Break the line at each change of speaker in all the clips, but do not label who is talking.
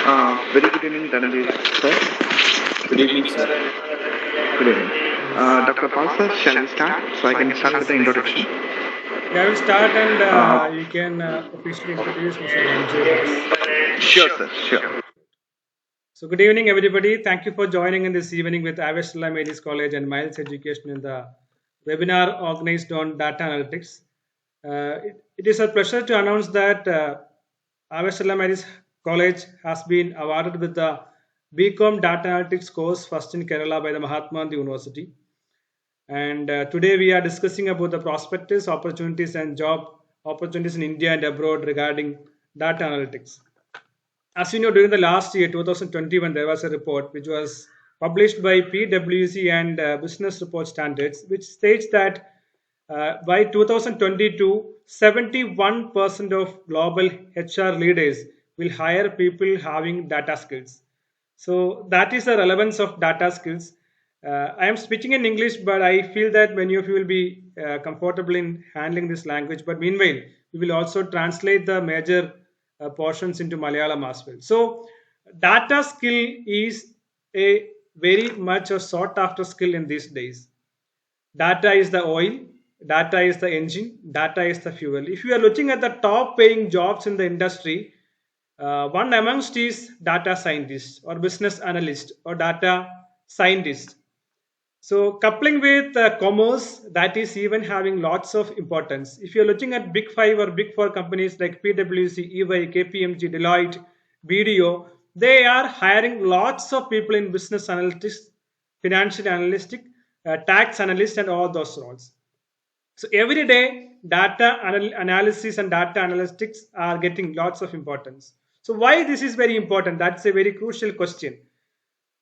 Very good evening, Dhananjay sir.
Good evening, sir.
Good evening. Dr. Paul sir, shall we start? So I can start with the introduction.
Yeah, I will start and
Uh,
you can officially introduce Mr. Dhananjay Das.
sure, sir, sure.
So, good evening, everybody. Thank you for joining in this evening with Avestala Ladies College and Miles Education in the webinar organized on data analytics. It is a pleasure to announce that Avestala Ladies College has been awarded with the BCom Data Analytics course first in Kerala by the Mahatma Gandhi University. And today we are discussing about the prospectus, opportunities, and job opportunities in India and abroad regarding data analytics. As you know, during the last year, 2021, there was a report which was published by PwC and Business Report Standards, which states that by 2022, 71% of global HR leaders will hire people having data skills. So that is the relevance of data skills. I am speaking in English, but I feel that many of you will be comfortable in handling this language. But meanwhile, we will also translate the major portions into Malayalam as well. So, data skill is a very much a sought after skill in these days. Data is the oil, data is the engine, data is the fuel. If you are looking at the top paying jobs in the industry, one amongst is data scientist or business analyst or data scientist. So coupling with commerce, that is even having lots of importance. If you're looking at big five or big four companies like PwC, EY, KPMG, Deloitte, BDO, they are hiring lots of people in business analytics, financial analytic, tax analyst, and all those roles. So every day, analysis and data analytics are getting lots of importance. So why this is very important? That's a very crucial question.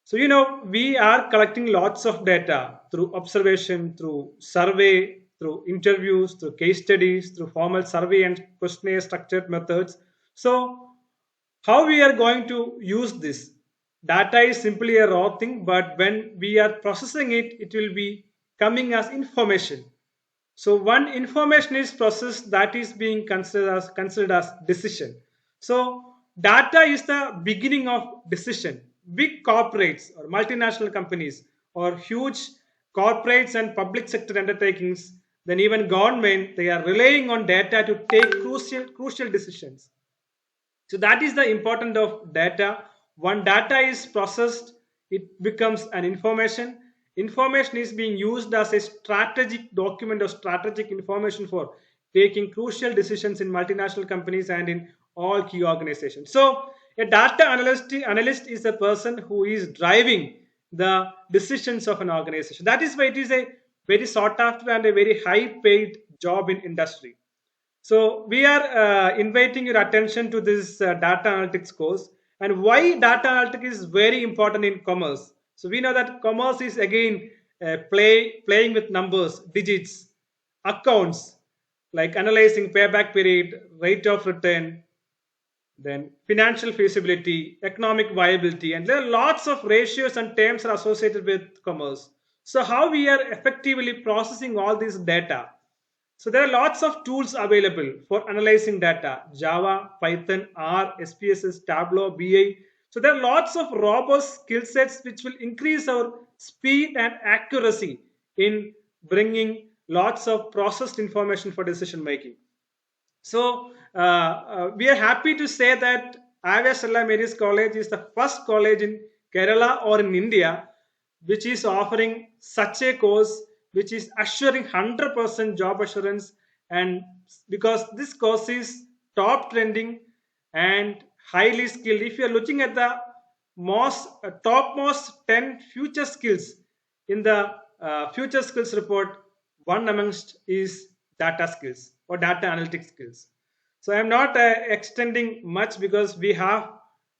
So, we are collecting lots of data through observation, through survey, through interviews, through case studies, through formal survey and questionnaire structured methods. So, how we are going to use this? Data is simply a raw thing, but when we are processing it, it will be coming as information. So one information is processed that is being considered as decision. So data is the beginning of decision. Big corporates or multinational companies or huge corporates and public sector undertakings, then even government, they are relying on data to take crucial decisions. So that is the importance of data. When data is processed, it becomes an information. Information is being used as a strategic document or strategic information for taking crucial decisions in multinational companies and in all key organizations. So a data analyst is a person who is driving the decisions of an organization. That is why it is a very sought after and a very high paid job in industry. So we are inviting your attention to this data analytics course and why data analytics is very important in commerce. So we know that commerce is again playing with numbers, digits, accounts, like analyzing payback period, rate of return, then financial feasibility, economic viability, and there are lots of ratios and terms are associated with commerce. So how we are effectively processing all this data? So there are lots of tools available for analyzing data: Java, Python, R, SPSS, Tableau, BI. So there are lots of robust skill sets which will increase our speed and accuracy in bringing lots of processed information for decision making. So we are happy to say that Avia Stella Mary's College is the first college in Kerala or in India which is offering such a course which is assuring 100% job assurance, and because this course is top trending and highly skilled. If you are looking at the most topmost 10 future skills in the future skills report, one amongst is data skills or data analytics skills. So I'm not extending much because we have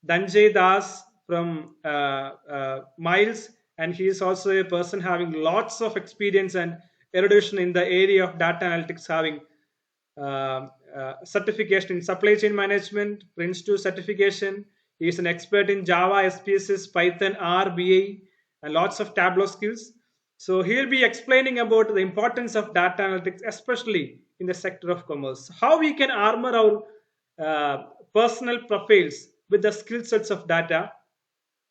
Dhanjay Das from Miles, and he is also a person having lots of experience and erudition in the area of data analytics, having certification in supply chain management, Prince 2 certification. He is an expert in Java, SPSS, Python, R, BA, and lots of Tableau skills. So he'll be explaining about the importance of data analytics, especially in the sector of commerce. How we can armor our personal profiles with the skill sets of data.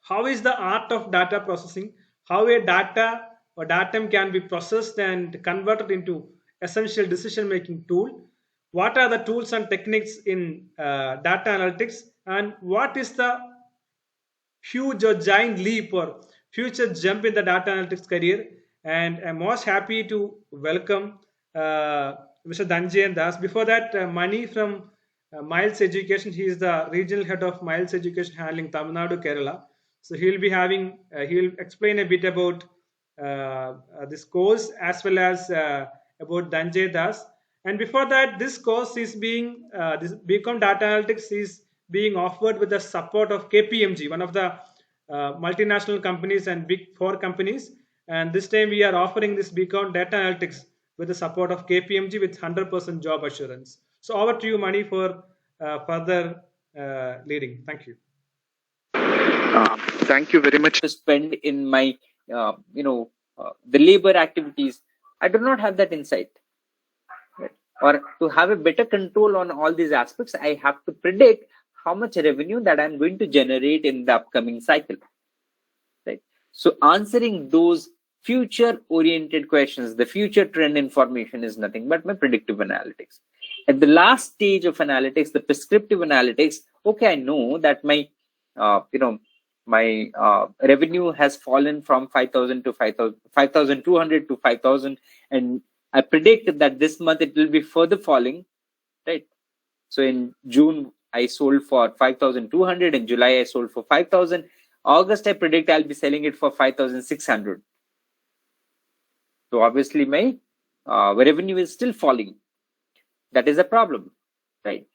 How is the art of data processing? How a data or datum can be processed and converted into essential decision making tool? What are the tools and techniques in data analytics? And what is the huge or giant leap or future jump in the data analytics career? And I'm most happy to welcome Mr. Dhananjay Das. Before that, Mani from Miles Education. He is the regional head of Miles Education handling Tamil Nadu, Kerala. So he'll be having, he'll explain a bit about this course as well as about Dhananjay Das. And before that, this course is being, this Become Data Analytics is being offered with the support of KPMG, one of the multinational companies and big four companies. And this time we are offering this Become Data Analytics with the support of KPMG with 100% job assurance. So over to you, Mani, for further leading. Thank you.
Thank you very much.
To spend in my, the labor activities, I do not have that insight. Right? Or to have a better control on all these aspects, I have to predict how much revenue that I'm going to generate in the upcoming cycle. Right? So answering those future-oriented questions, the future trend information is nothing but my predictive analytics. At the last stage of analytics, the prescriptive analytics, okay, I know that my, my revenue has fallen from 5,000 to 5,200 to 5,000, and I predict that this month it will be further falling, right? So in June, I sold for 5,200. In July, I sold for 5,000. August, I predict I'll be selling it for 5,600. So obviously, my revenue is still falling. That is a problem, right?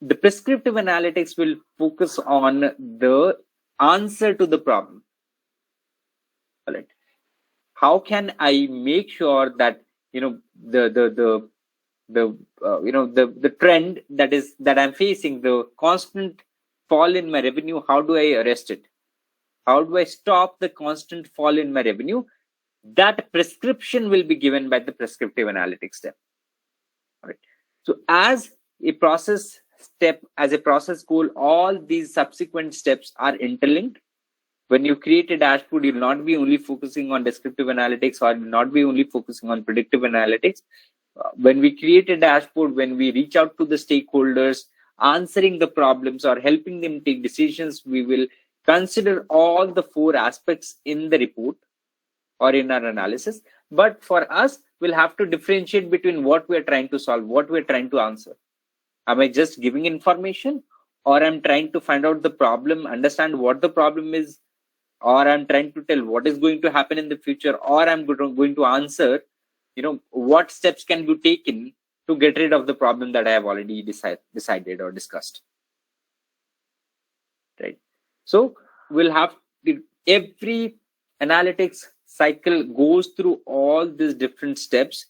The prescriptive analytics will focus on the answer to the problem. All right. How can I make sure that the trend that I'm facing, the constant fall in my revenue, how do I arrest it? How do I stop the constant fall in my revenue? That prescription will be given by the prescriptive analytics step. All right. So as a process step, as a process goal, all these subsequent steps are interlinked. When you create a dashboard, you'll not be only focusing on descriptive analytics or not be only focusing on predictive analytics. When we create a dashboard, when we reach out to the stakeholders, answering the problems or helping them take decisions, we will consider all the four aspects in the report or in our analysis. But for us, we'll have to differentiate between what we're trying to solve, what we're trying to answer. Am I just giving information, or I'm trying to find out the problem, understand what the problem is, or I'm trying to tell what is going to happen in the future, or I'm going to answer, what steps can be taken to get rid of the problem that I have already decided or discussed. Right. So we'll have every analytics cycle goes through all these different steps,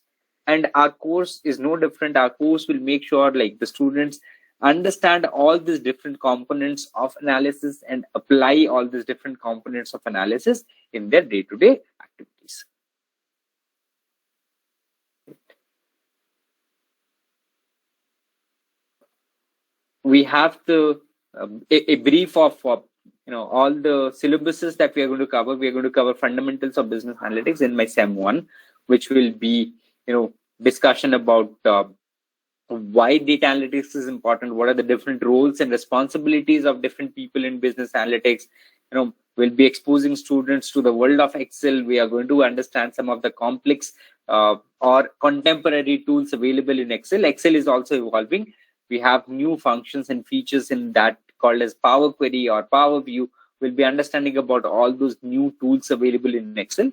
and our course is no different. Our course will make sure like the students understand all these different components of analysis and apply all these different components of analysis in their day-to-day activities. We have the a brief of all the syllabuses that we are going to cover. We are going to cover fundamentals of business analytics in my SEM 1, which will be discussion about why data analytics is important, what are the different roles and responsibilities of different people in business analytics. We'll be exposing students to the world of Excel. We are going to understand some of the complex or contemporary tools available in Excel. Excel is also evolving. We have new functions and features in that called as Power Query or Power View. We'll be understanding about all those new tools available in Excel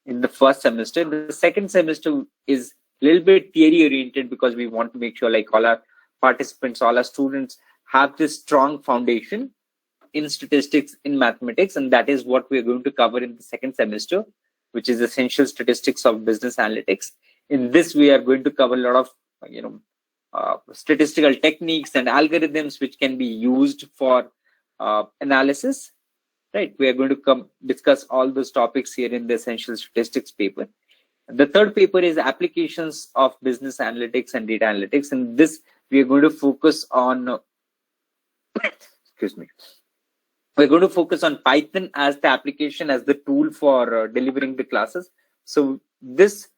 in the first semester. The second semester is a little bit theory oriented because we want to make sure like all our participants, all our students have this strong foundation in statistics, in mathematics, and that is what we're going to cover in the second semester, which is essential statistics of business analytics. In this, we are going to cover a lot of statistical techniques and algorithms which can be used for analysis. Right, we are going to discuss all those topics here in the essential statistics paper. The third paper is applications of business analytics and data analytics. In this, we are going to focus on excuse me. We're going to focus on Python as the application, as the tool for delivering the classes. So this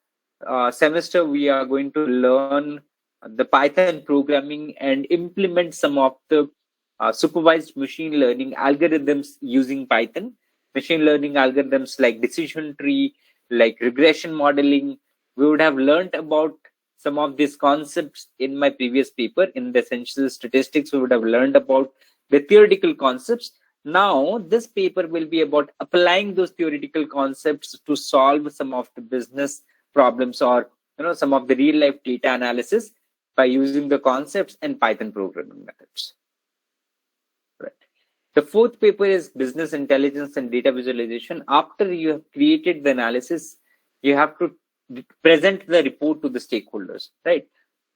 semester, we are going to learn the Python programming and implement some of the supervised machine learning algorithms using Python. Machine learning algorithms like decision tree, like regression modeling. We would have learned about some of these concepts in my previous paper. In the essential statistics, we would have learned about the theoretical concepts. Now, this paper will be about applying those theoretical concepts to solve some of the business problems, or some of the real life data analysis by using the concepts and Python programming methods. Right. The fourth paper is business intelligence and data visualization. After you have created the analysis, you have to present the report to the stakeholders, right?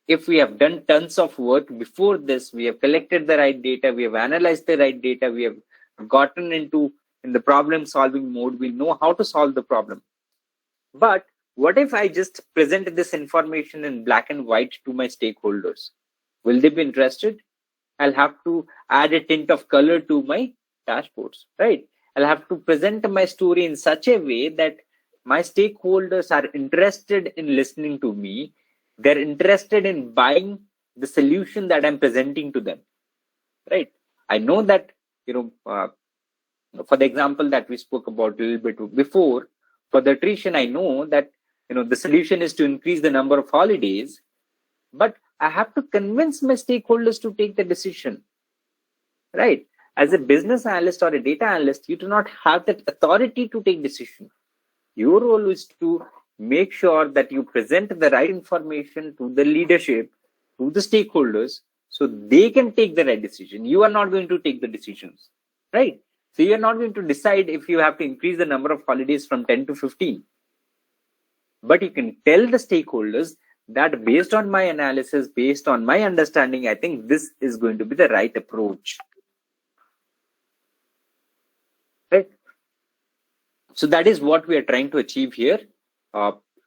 If we have done tons of work before this, we have collected the right data, we have analyzed the right data, we have gotten in the problem solving mode, we know how to solve the problem. But what if I just present this information in black and white to my stakeholders? Will they be interested? I'll have to add a tint of color to my dashboards, right? I'll have to present my story in such a way that my stakeholders are interested in listening to me. They're interested in buying the solution that I'm presenting to them, right? I know that, for the example that we spoke about a little bit before, for the attrition, I know that, the solution is to increase the number of holidays, but I have to convince my stakeholders to take the decision, right? As a business analyst or a data analyst, you do not have that authority to take decision. Your role is to make sure that you present the right information to the leadership, to the stakeholders, so they can take the right decision. You are not going to take the decisions, right? So you're not going to decide if you have to increase the number of holidays from 10 to 15. But you can tell the stakeholders that based on my analysis, based on my understanding, I think this is going to be the right approach. Right? So that is what we are trying to achieve here.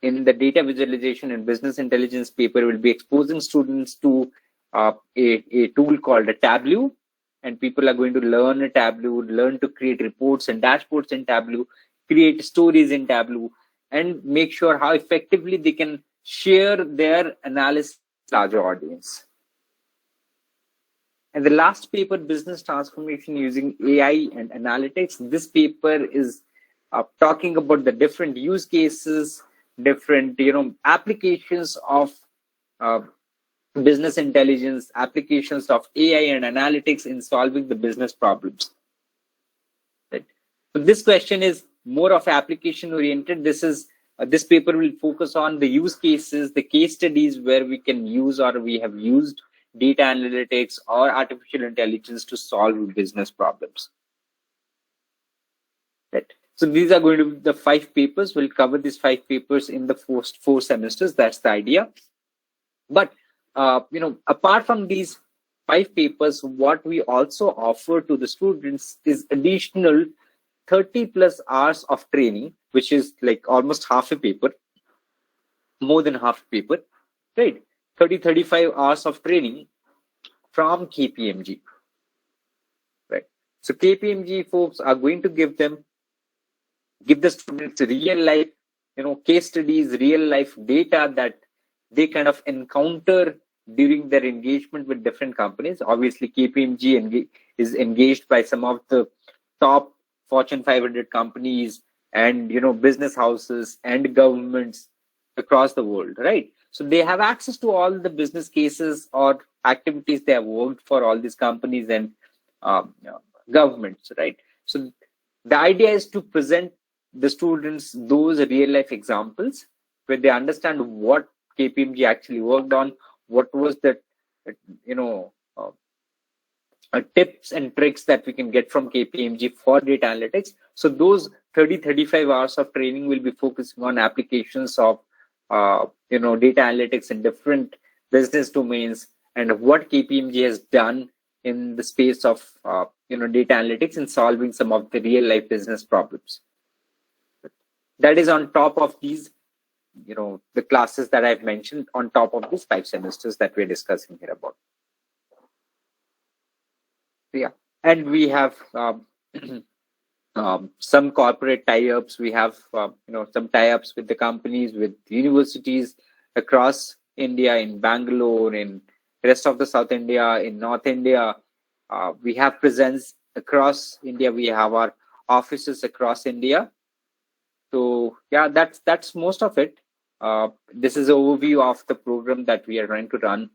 In the data visualization and business intelligence paper, we'll be exposing students to a tool called a Tableau, and people are going to learn a Tableau, learn to create reports and dashboards in Tableau, create stories in Tableau, and make sure how effectively they can share their analysis with a larger audience. And the last paper, business transformation using AI and analytics. This paper is talking about the different use cases, different applications of business intelligence, applications of AI and analytics in solving the business problems. Right. So this question is more of application oriented. This paper will focus on the use cases, the case studies where we can use or we have used data analytics or artificial intelligence to solve business problems. Right. So these are going to be the 5 papers. We'll cover these 5 papers in the first 4 semesters. That's the idea. But apart from these 5 papers, what we also offer to the students is additional 30 plus hours of training, which is like almost half a paper, more than half a paper, right? 35 hours of training from KPMG, right? So KPMG folks are going to give the students real life, case studies, real life data that they kind of encounter during their engagement with different companies. Obviously, KPMG is engaged by some of the top Fortune 500 companies and, business houses and governments across the world, right? So they have access to all the business cases or activities they have worked for all these companies and governments, right? So the idea is to present the students those real life examples where they understand what KPMG actually worked on, what was the, tips and tricks that we can get from KPMG for data analytics. So those 35 hours of training will be focusing on applications of, data analytics in different business domains and what KPMG has done in the space of, data analytics in solving some of the real life business problems. That is on top of these, the classes that I've mentioned on top of these 5 semesters that we're discussing here about. Yeah, and we have some corporate tie-ups. We have some tie-ups with the companies, with universities across India, in Bangalore, in rest of the South India, in North India. We have presence across India. We have our offices across India. So yeah, that's most of it. This is an overview of the program that we are trying to run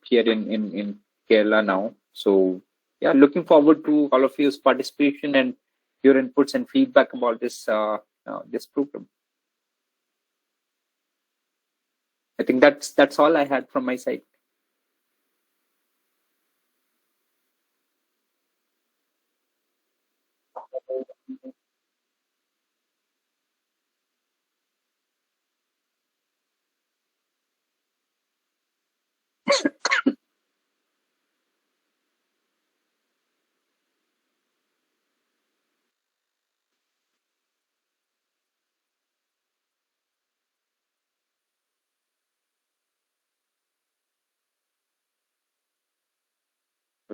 here in Kerala now. So yeah, looking forward to all of your participation and your inputs and feedback about this program. I think that's all I had from my side.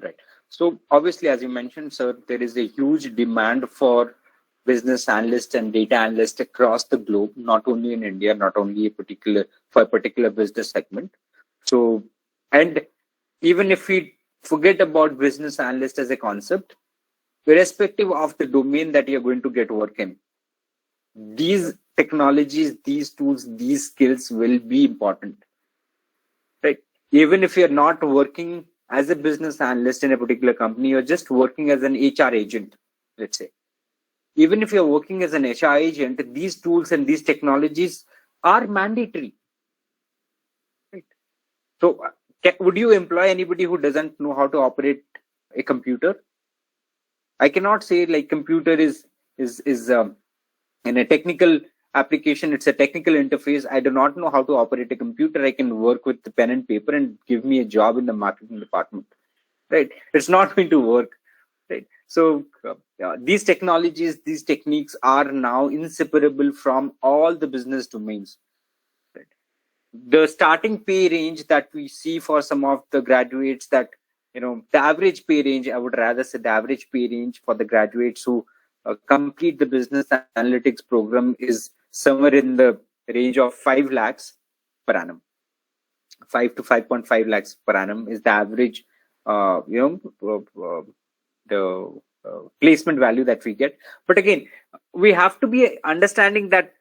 Right. So obviously, as you mentioned, sir, there is a huge demand for business analysts and data analysts across the globe, not only in India, not only for a particular business segment. So, and even if we forget about business analyst as a concept, irrespective of the domain that you're going to get work in, these technologies, these tools, these skills will be important, right? Even if you're not working as a business analyst in a particular company, you're just working as an HR agent, let's say. Even if you're working as an HR agent, these tools and these technologies are mandatory. Right? So, would you employ anybody who doesn't know how to operate a computer? I cannot say like computer is in a technical application. It's a technical interface. I do not know how to operate a computer. I can work with the pen and paper and give me a job in the marketing department. Right? It's not going to work. Right? So these technologies, these techniques are now inseparable from all the business domains. Right? The starting pay range that we see for some of the graduates, that the average pay range, I would rather say the average pay range for the graduates who complete the business analytics program is somewhere in the range of 5 lakhs per annum. 5 to 5.5 lakhs per annum is the average the placement value that we get. But again, we have to be understanding that,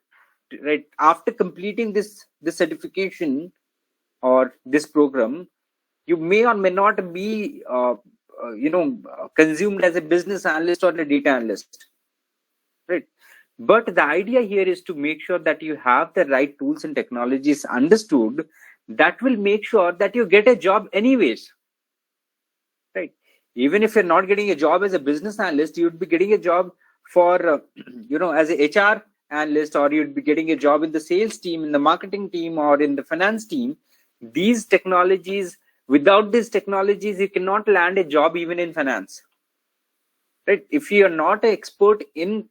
right, after completing this certification or this program, you may or may not be consumed as a business analyst or a data analyst, right? But the idea here is to make sure that you have the right tools and technologies understood that will make sure that you get a job anyways, right? Even if you're not getting a job as a business analyst, you'd be getting a job for as a HR analyst, or you'd be getting a job in the sales team, in the marketing team, or in the finance team. These technologies, without these technologies, you cannot land a job even in finance, right? If you are not an expert in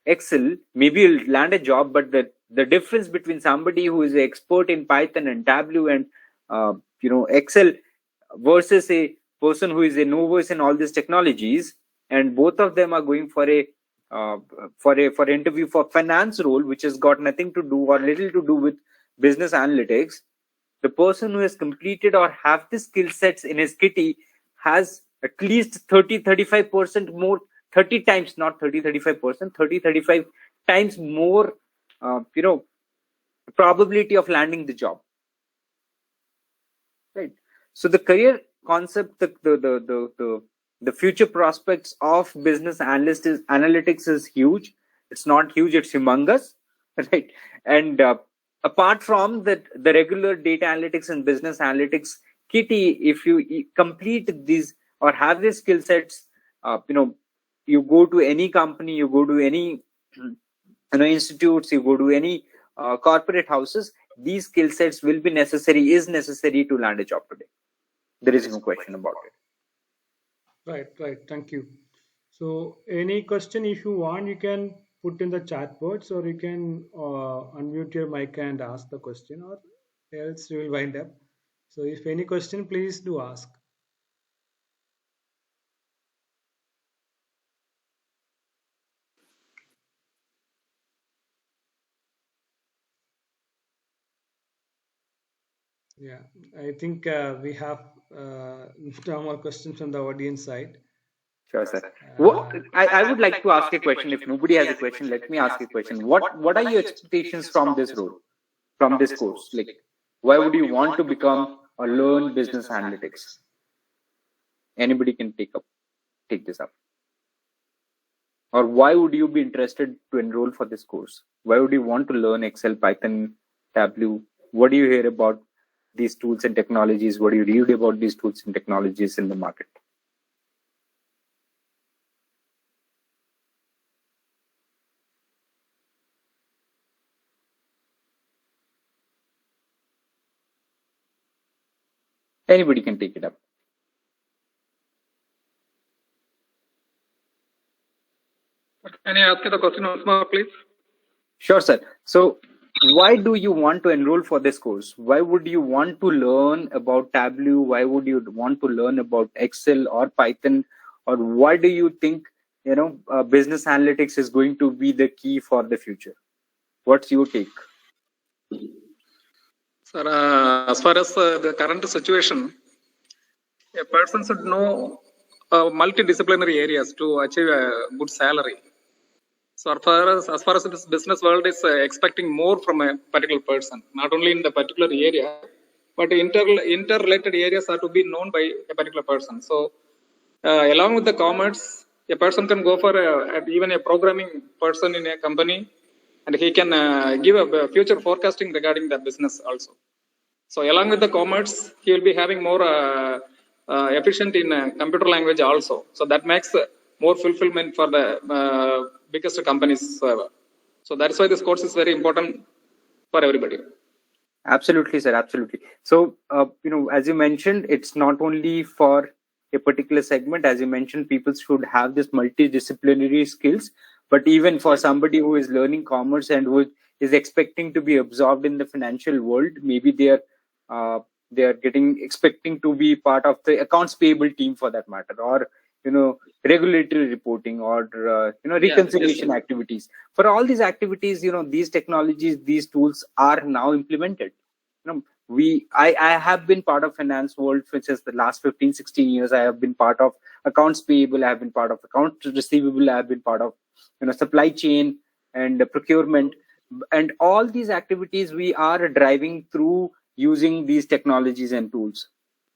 Excel, maybe you'll land a job, but the difference between somebody who is an expert in Python and Tableau and Excel versus a person who is a novice in all these technologies, and both of them are going for a interview for finance role, which has got nothing to do or little to do with business analytics. The person who has completed or have the skill sets in his kitty has at least 30-35% more, 30 times, not 30-35%, 30-35 times more probability of landing the job, right? So the career concept, the future prospects of business analytics is huge. It's not huge, it's humongous, right? And apart from the regular data analytics and business analytics kitty, if you complete these or have these skill sets, you go to any company, you go to any institutes, you go to any corporate houses, these skill sets will be necessary, is necessary to land a job today. There is no question about it.
Right. Thank you. So, any question, if you want, you can put in the chat box, or you can unmute your mic and ask the question, or else you will wind up. So, if any question, please do ask. Yeah, I think we have no more questions from the audience side.
Sure, sir. I would like to ask a question. If nobody has a question, let me ask a question. What are your expectations from this role, from this course? Like, why would you want to become or learn business analytics? Anybody can take this up. Or why would you be interested to enroll for this course? Why would you want to learn Excel, Python, Tableau? What do you hear about these tools and technologies? What do you read about these tools and technologies in the market? Anybody can take it up.
Can I ask you the question once more, please?
Sure, sir. So why do you want to enroll for this course? Why would you want to learn about Tableau? Why would you want to learn about Excel or Python? Or why do you think, business analytics is going to be the key for the future? What's your take?
Sir, as far as the current situation, a person should know multidisciplinary areas to achieve a good salary. So as far as this business world is expecting more from a particular person, not only in the particular area, but interrelated areas are to be known by a particular person. So along with the commerce, a person can go for even a programming person in a company, and he can give a future forecasting regarding the business also. So along with the commerce, he will be having more efficient in computer language also. So that makes more fulfillment for the biggest companies. So that's why this course is very important for everybody.
Absolutely, sir. Absolutely. So, as you mentioned, it's not only for a particular segment. As you mentioned, people should have this multidisciplinary skills, but even for somebody who is learning commerce and who is expecting to be absorbed in the financial world, maybe they are expecting to be part of the accounts payable team for that matter, or regulatory reporting, or reconciliation activities. For all these activities, these technologies, these tools are now implemented. I have been part of finance world, which is the last 15-16 years. I have been part of accounts payable, I have been part of accounts receivable, I have been part of supply chain and procurement, and all these activities we are driving through using these technologies and tools,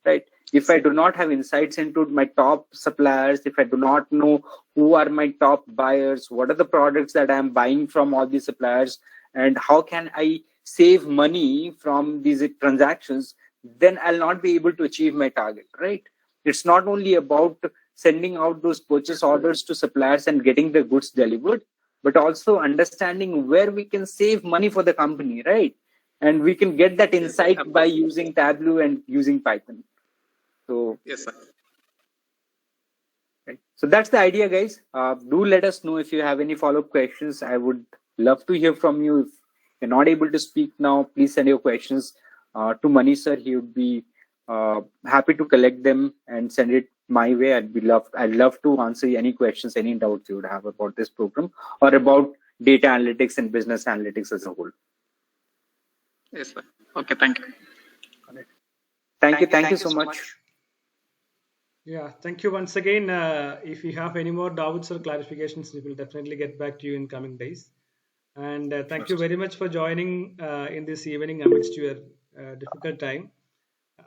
right? If I do not have insights into my top suppliers, if I do not know who are my top buyers, what are the products that I am buying from all these suppliers, and how can I save money from these transactions, then I'll not be able to achieve my target, right? It's not only about sending out those purchase orders to suppliers and getting the goods delivered, but also understanding where we can save money for the company, right? And we can get that insight by using Tableau and using Python. So,
yes, sir.
Right. So that's the idea, guys. Do let us know if you have any follow-up questions. I would love to hear from you. If you're not able to speak now, please send your questions to Manish sir. He would be happy to collect them and send it my way. I'd love to answer any questions, any doubts you would have about this program or about data analytics and business analytics as a whole.
Yes, sir. Okay, thank you.
Thank you so much.
Yeah, thank you once again. If you have any more doubts or clarifications, we will definitely get back to you in coming days. And thank you very much for joining in this evening amidst your difficult time,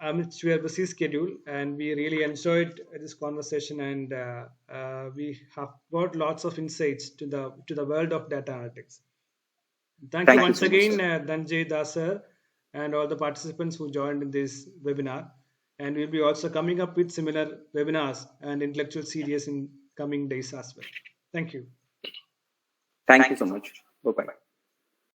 amidst your busy schedule. And we really enjoyed this conversation, and we have got lots of insights to the world of data analytics. Thank you once again, Dhananjay Das sir, and all the participants who joined in this webinar. And we'll be also coming up with similar webinars and intellectual series in coming days as well. Thank you.
Thank you so much. Bye-bye.